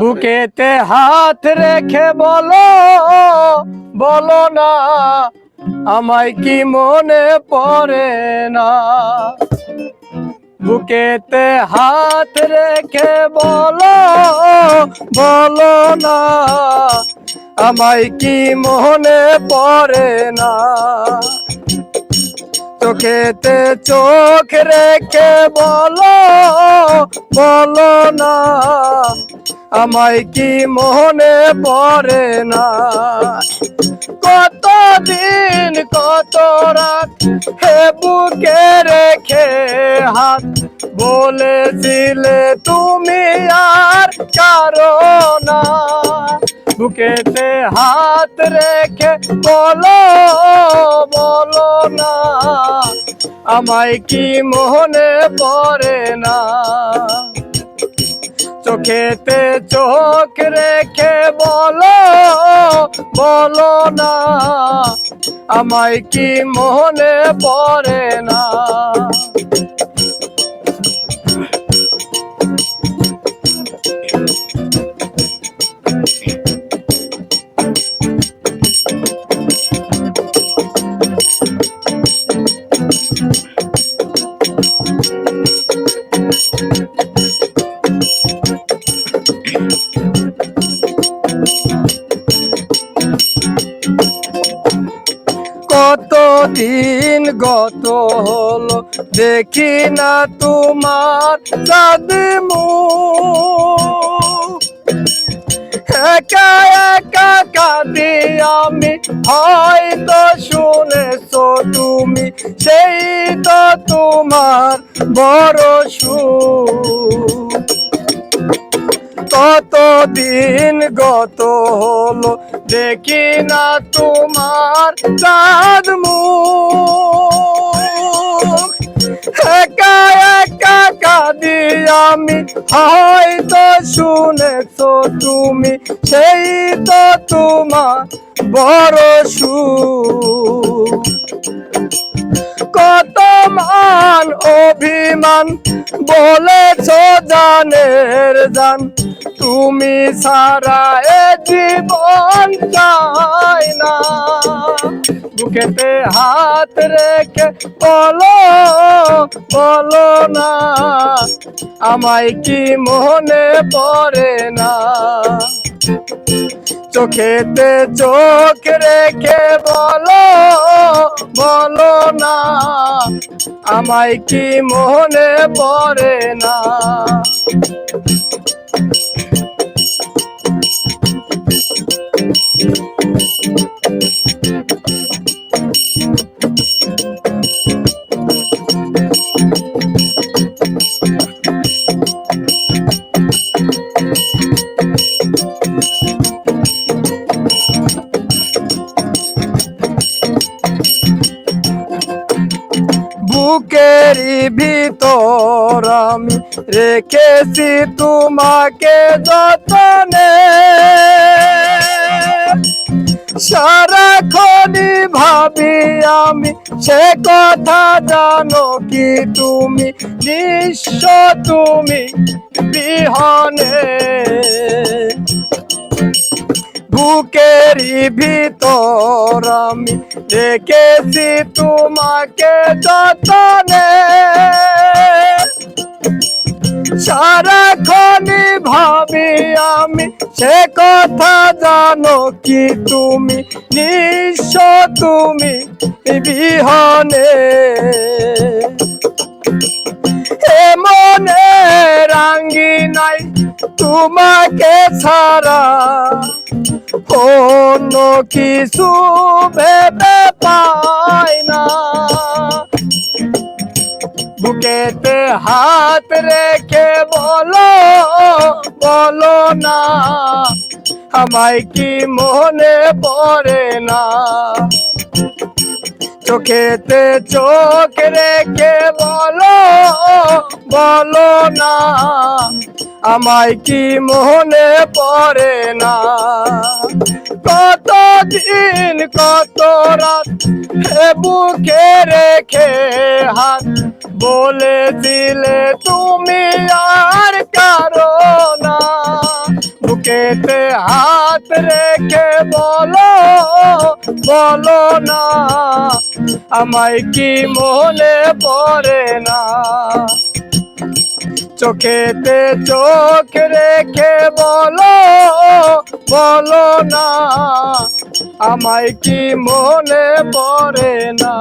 বুকেতে হাত রেখে বলো বলো না আমায় কি মনে পড়ে না। বুকেতে হাত রেখে বলো বলো না আমায় কি মনে পড়ে না। চোখেতে চোখ রেখে বলো বলো না আমায় কি মনে পড়ে না। কতদিন কত রাত হে বুকে রেখে হাত বলেছিলে তুমি আর কারো না। বুকেতে হাত রেখে বলো বলো না আমায় কি মনে পড়ে না। চোখেতে চোখ রেখে বলো বলো না আমায় কি মনে পড়ে না। কতদিন গত হলো দেখি না তোমার চাঁদ মুখ। একা একা কাঁদি আমি হয়তো শুনেছো তুমি সেই তো তোমার বড় সুখ। কতদিন গত হলো দেখি না তোমার চাঁদ মুখ। একা একা কাঁদি আমি হয়তো শুনেছো তুমি সেই তো তোমার বড় সুখ। কত মান অভিমান বলেছ জানের জান তুমি ছাড়া এ জীবন চাই না। বুকেতে হাত রেখে বলো বলো না আমায় কি মনে পড়ে না। চোখেতে চোখ রেখে বলো বলো না আমায় কি মনে পড়ে না। বুকেরই ভিতর আমি রেখেছি তোমাকে যতনে। সারাক্ষণই ভাবি আমি সে কথা জানো কি তুমি নিঃস্ব তুমি বিহনে। বুকেরই ভিতর আমি রেখেছি তোমাকে যতনে। সারাক্ষণই ভাবি আমি সে কথা জানো কি তুমি নিঃস্ব তুমি বিহনে। মনে রাঙ্গি নাই তোমাকে ছাড়া অন্য কিছু ভেবে পাই না। বুকেতে হাত রেখে বলো বলো না আমায় কি মনে পড়ে না। চোখেতে চোখ রেখে বলো বলো না আমায় কি মনে পড়ে না। কতদিন কত রাত হে বুকে রেখে হাত বলেছিলে তুমি আর কারো না। বুকেতে হাত রেখে বলো বলো না আমায় কি মনে পড়ে না চোখেতে চোখ রেখে বলো বলো না আমায় কি মনে পড়ে না